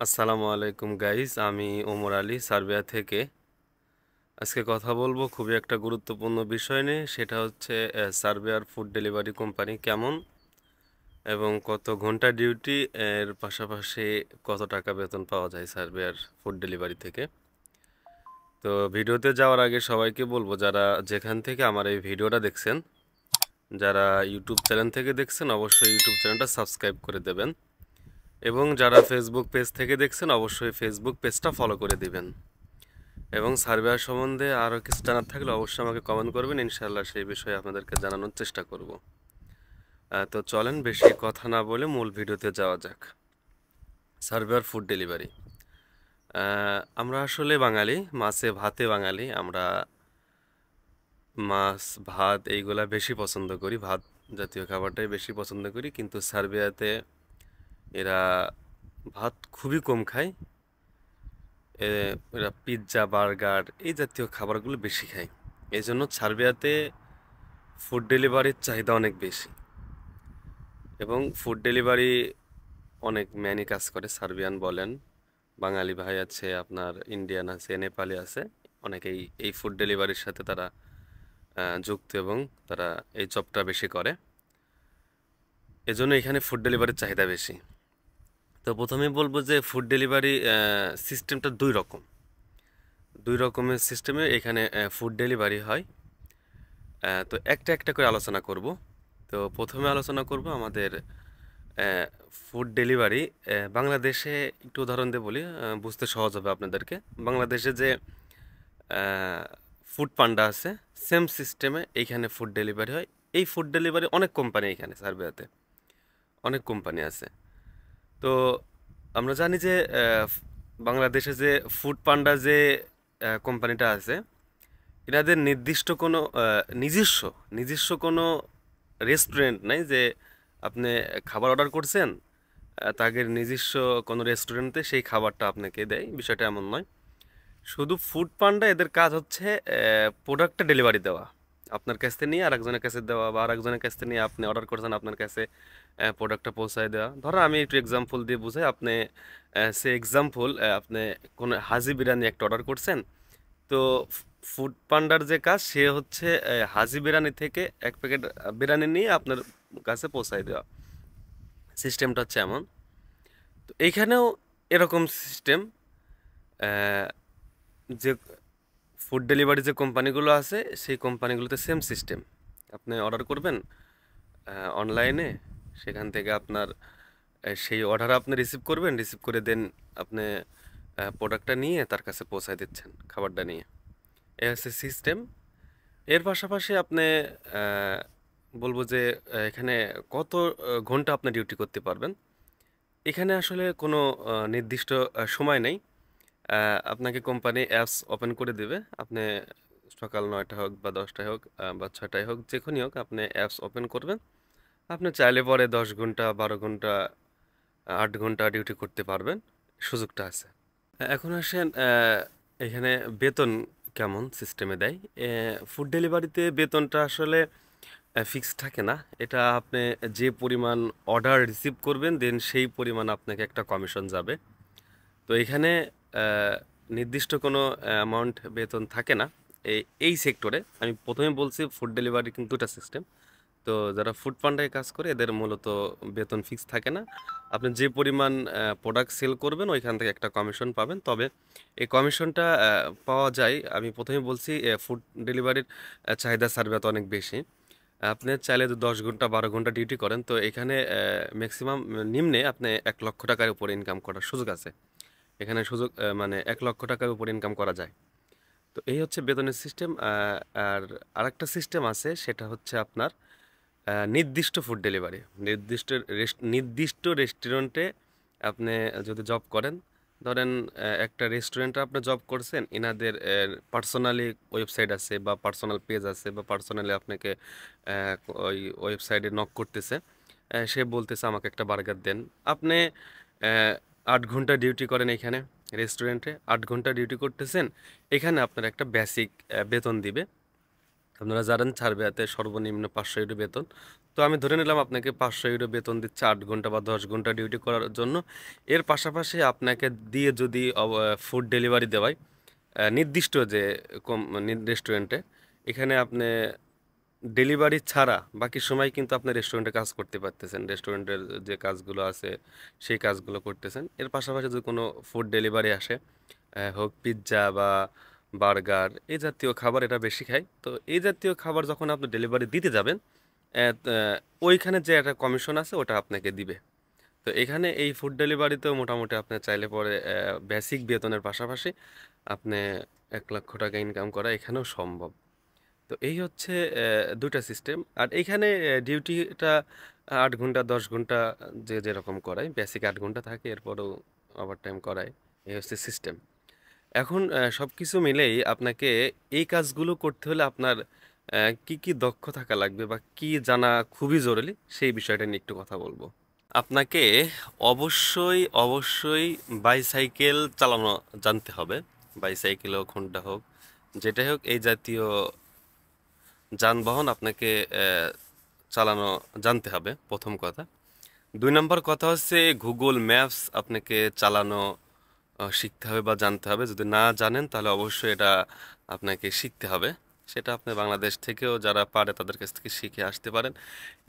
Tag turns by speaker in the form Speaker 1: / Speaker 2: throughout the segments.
Speaker 1: আসসালামু আলাইকুম গাইস, আমি ওমর আলী সার্বিয়া থেকে। আজকে কথা বলবো খুবই একটা গুরুত্বপূর্ণ বিষয় নিয়ে। সেটা হচ্ছে সার্বিয়ার ফুড ডেলিভারি কোম্পানি কেমন এবং কত ঘন্টা ডিউটি, এর পাশাপাশি কত টাকা বেতন পাওয়া যায় সার্বিয়ার ফুড ডেলিভারি থেকে। তো ভিডিওতে যাওয়ার আগে সবাইকে বলবো, যারা যেখান থেকে আমার এই ভিডিওটা দেখছেন, যারা ইউটিউব চ্যানেল থেকে দেখছেন, অবশ্যই ইউটিউব চ্যানেলটা সাবস্ক্রাইব করে দেবেন, এবং যারা ফেসবুক পেজ থেকে দেখছেন অবশ্যই ফেসবুক পেজটা ফলো করে দিবেন। এবং সার্ভে সম্বন্ধে আরও কিছু জানার থাকলে অবশ্যই আমাকে কমেন্ট করবেন, ইনশাআল্লাহ সেই বিষয়ে আপনাদেরকে জানানোর চেষ্টা করব। তো চলেন বেশি কথা না বলে মূল ভিডিওতে যাওয়া যাক। সার্ভেয়ার ফুড ডেলিভারি, আমরা আসলে বাঙালি, মাছে ভাতে বাঙালি। আমরা মাছ ভাত এইগুলা বেশি পছন্দ করি, ভাত জাতীয় খাবারটাই বেশি পছন্দ করি। কিন্তু সার্বিয়াতে এরা ভাত খুবই কম খায়। এরা পিৎজা বার্গার এই জাতীয় খাবারগুলো বেশি খায়। এই জন্য সার্বিয়াতে ফুড ডেলিভারির চাহিদা অনেক বেশি, এবং ফুড ডেলিভারি অনেক ম্যানই কাজ করে। সার্বিয়ান বলেন, বাঙালি ভাই আছে, আপনার ইন্ডিয়ান আছে, নেপালি আছে, অনেকেই এই ফুড ডেলিভারির সাথে তারা যুক্ত, এবং তারা এই জবটা বেশি করে। এজন্য এখানে ফুড ডেলিভারির চাহিদা বেশি। তো প্রথমেই বলবো যে ফুড ডেলিভারি সিস্টেমটা দুই রকমের সিস্টেমে এখানে ফুড ডেলিভারি হয়। তো একটা একটা করে আলোচনা করব। তো প্রথমে আলোচনা করব আমাদের ফুড ডেলিভারি। বাংলাদেশে একটু উদাহরণ দিয়ে বলি, বুঝতে সহজ হবে আপনাদেরকে। বাংলাদেশে যে ফুড পান্ডা আছে, সেম সিস্টেমে এইখানে ফুড ডেলিভারি হয়। এই ফুড ডেলিভারি অনেক কোম্পানি, এখানে সার্বিয়াতে অনেক কোম্পানি আছে। তো আমরা জানি যে বাংলাদেশে যে ফুড পান্ডা যে কোম্পানিটা আছে, এনাদের নির্দিষ্ট কোনো নিজস্ব নিজস্ব কোনো রেস্টুরেন্ট নাই যে আপনি খাবার অর্ডার করছেন, তাদের নিজস্ব কোনো রেস্টুরেন্টে সেই খাবারটা আপনাকে দেয়, বিষয়টা এমন নয়। শুধু ফুড পান্ডা এদের কাজ হচ্ছে প্রোডাক্টটা ডেলিভারি দেওয়া, আপনার কাছ থেকে নিয়ে আরেকজনের কাছে দেওয়া, বা আরেকজনের কাছ থেকে নিয়ে আপনি অর্ডার করছেন আপনার কাছে প্রোডাক্টটা পৌঁছায় দেওয়া। ধরো আমি একটু এক্সাম্পল দিয়ে বুঝাই। আপনি সে এক্সাম্পল, আপনি কোনো হাজি বিরিয়ানি একটা অর্ডার করছেন। তো ফুড পান্ডার যে কাজ, সে হচ্ছে হাজি বিরিয়ানি থেকে এক প্যাকেট বিরিয়ানি নিয়ে আপনার কাছে পৌঁছায় দেওয়া। সিস্টেমটা হচ্ছে এমন। তো এইখানেও এরকম সিস্টেম। যে ফুড ডেলিভারি যে কোম্পানিগুলো আছে, সেই কোম্পানিগুলোতে সেম সিস্টেম। আপনি অর্ডার করবেন অনলাইনে, সেখান থেকে আপনার সেই অর্ডার আপনি রিসিভ করবেন, রিসিভ করে দেন আপনি প্রোডাক্টটা নিয়ে তার কাছে পৌঁছায় দিচ্ছেন খাবারটা নিয়ে। এই হচ্ছে সিস্টেম। এর পাশাপাশি আপনি আহ, বলবো যে এখানে কত ঘন্টা আপনি ডিউটি করতে পারবেন। এখানে আসলে কোনো নির্দিষ্ট সময় নেই। আপনাকে কোম্পানি অ্যাপস ওপেন করে দেবে। আপনি সকাল 9টা হোক বা 10টায় হোক বা 6টায় হোক, যেখানেই হোক, আপনি অ্যাপস ওপেন করবেন। আপনি চাইলে পরে 10 ঘন্টা 12 ঘন্টা 8 ঘন্টা ডিউটি করতে পারবেন, সুযোগটা আছে। এখন আসেন এখানে বেতন কেমন সিস্টেমে দেয়। ফুড ডেলিভারিতে বেতনটা আসলে ফিক্সড থাকে না। এটা আপনি যে পরিমাণ অর্ডার রিসিভ করবেন, দেন সেই পরিমাণ আপনাকে একটা কমিশন যাবে। তো এখানে আহ, নির্দিষ্ট কোনো অ্যামাউন্ট বেতন থাকে না। এই সেক্টরে আমি প্রথমে বলছি ফুড ডেলিভারি কিন্তু দুটা সিস্টেম। তো যারা ফুড পান্ডায় কাজ করে এদের মূলত বেতন ফিক্স থাকে না। আপনি যে পরিমাণ প্রোডাক্ট সেল করবেন ওইখান থেকে একটা কমিশন পাবেন। তবে এই কমিশনটা পাওয়া যায়, আমি প্রথমে বলছি, ফুড ডেলিভারির চাহিদা সার্বিয়াতে অনেক বেশি। আপনি চাইলে যদি 10 ঘন্টা 12 ঘন্টা ডিউটি করেন, তো এখানে ম্যাক্সিমাম নিম্নে আপনি 1 লক্ষ টাকার উপরে ইনকাম করার সুযোগ আছে। এখানে সুযোগ মানে 1 লক্ষ টাকার উপর ইনকাম করা যায়। তো এই হচ্ছে বেতনের সিস্টেম। আর আরেকটা সিস্টেম আছে, সেটা হচ্ছে আপনার নির্দিষ্ট ফুড ডেলিভারি। নির্দিষ্ট রেস্টুরেন্টে আপনি যদি জব করেন, ধরেন একটা রেস্টুরেন্টে আপনি জব করছেন, এনাদের পার্সোনালি ওয়েবসাইট আছে বা পার্সোনাল পেজ আছে, বা পার্সোনালি আপনাকে ওই ওয়েবসাইটে নক করতেছে। সে বলতেছে আমাকে একটা বার্গার দেন। আপনি 8 ঘন্টা ডিউটি করেন এখানে রেস্টুরেন্টে, 8 ঘন্টা ডিউটি করতেছেন, এখানে আপনার একটা বেসিক বেতন দিবে। আপনারা জানেন সার্বিয়াতে সর্বনিম্ন 500 ইউরো বেতন। তো আমি ধরে নিলাম আপনাকে 500 ইউরো বেতন দিচ্ছে 8 ঘন্টা বা 10 ঘন্টা ডিউটি করার জন্য। এর পাশাপাশি আপনাকে দিয়ে যদি ফুড ডেলিভারি দেওয়ায় নির্দিষ্ট যে রেস্টুরেন্টে, এখানে আপনি ডেলিভারি ছাড়া বাকি সময় কিন্তু আপনি রেস্টুরেন্টে কাজ করতে পারতেছেন। রেস্টুরেন্টের যে কাজগুলো আছে সেই কাজগুলো করতেছেন। এর পাশাপাশি যদি কোনো ফুড ডেলিভারি আসে, হোক পিৎজা বা বার্গার এই জাতীয় খাবার, এটা বেশি খাই। তো এই জাতীয় খাবার যখন আপনি ডেলিভারি দিতে যাবেন, ওইখানে যে একটা কমিশন আছে ওটা আপনাকে দিবে। তো এখানে এই ফুড ডেলিভারিতেও মোটামুটি আপনি চাইলে পরে বেসিক বেতনের পাশাপাশি আপনি 1 লক্ষ টাকা ইনকাম করা এখানেও সম্ভব। তো এই হচ্ছে দুইটা সিস্টেম। আর এইখানে ডিউটিটা 8 ঘন্টা 10 ঘন্টা যে যেরকম করায়, বেসিক 8 ঘন্টা থাকে, এরপরেও ওভার টাইম করায়। এই হচ্ছে সিস্টেম। এখন সব কিছু মিলেই আপনাকে এই কাজগুলো করতে হলে আপনার কি কি দক্ষ থাকা লাগবে বা কি জানা খুবই জরুরি, সেই বিষয়টা নিয়ে একটু কথা বলবো। আপনাকে অবশ্যই অবশ্যই বাইসাইকেল চালানো জানতে হবে। বাইসাইকেল হোক, হোন্ডা হোক, যেটাই হোক, এই জাতীয় যানবাহন আপনাকে চালানো জানতে হবে, প্রথম কথা। 2 নম্বর কথা হচ্ছে গুগল ম্যাপস আপনাকে চালানো শিখতে হবে বা জানতে হবে। যদি না জানেন তাহলে অবশ্যই এটা আপনাকে শিখতে হবে। সেটা আপনি বাংলাদেশ থেকেও যারা পারে তাদের কাছ থেকে শিখে আসতে পারেন।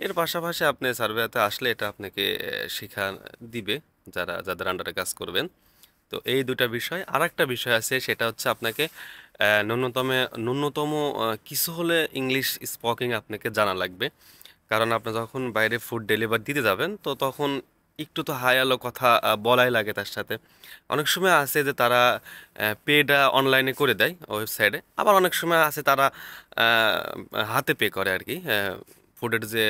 Speaker 1: এর পাশাপাশি আপনি সার্ভেতে আসলে এটা আপনাকে শিখা দিবে যাদের আন্ডারে কাজ করবেন। তো এই দুটা বিষয়। আর একটা বিষয় আছে, সেটা হচ্ছে আপনাকে আহ, ন্যূনতম ন্যূনতম কিছু হলে ইংলিশ স্পোকিং আপনাকে জানা লাগবে। কারণ আপনি যখন বাইরে ফুড ডেলিভারি দিতে যাবেন, তো তখন একটু তো হাই আলো কথা বলাই লাগে তার সাথে। অনেক সময় আছে যে তারা পেটা অনলাইনে করে দেয় ওয়েবসাইটে, আবার অনেক সময় আছে তারা হাতে পে করে আর কি। ফুডের যে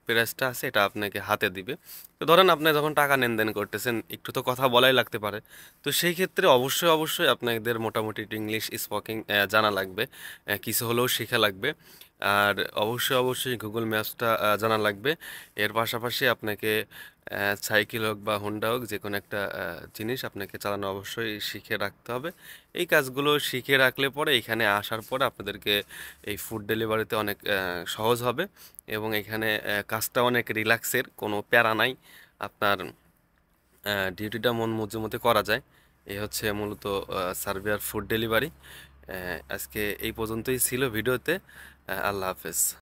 Speaker 1: প্রাইসটা আছে এটা আপনাকে হাতে দিবে। তো ধরেন আপনি যখন টাকা লেনদেন করতেছেন, একটু তো কথা বলাই লাগতে পারে। তো সেই ক্ষেত্রে অবশ্যই অবশ্যই আপনাদের মোটামুটি একটু ইংলিশ স্পোকিং জানা লাগবে, কিছু হলেও শেখা লাগবে। আর অবশ্যই অবশ্যই গুগল ম্যাপসটা জানা লাগবে। এর পাশাপাশি আপনাকে সাইকেল হোক বা হোন্ডা হোক, যে কোনো একটা জিনিস আপনাকে চালানো অবশ্যই শিখে রাখতে হবে। এই কাজগুলো শিখে রাখলে পরে এখানে আসার পরে আপনাদেরকে এই ফুড ডেলিভারিতে অনেক সহজ হবে। এবং এখানে কাজটা অনেক রিল্যাক্সের, কোনো প্যারা নাই। আপনার ডিউটিটা মন মধ্যে মধ্যে করা যায়। এই হচ্ছে মূলত সার্বিয়ার ফুড ডেলিভারি। আজকে এই পর্যন্তই ছিল ভিডিওতে। আল্লাহ হাফেজ।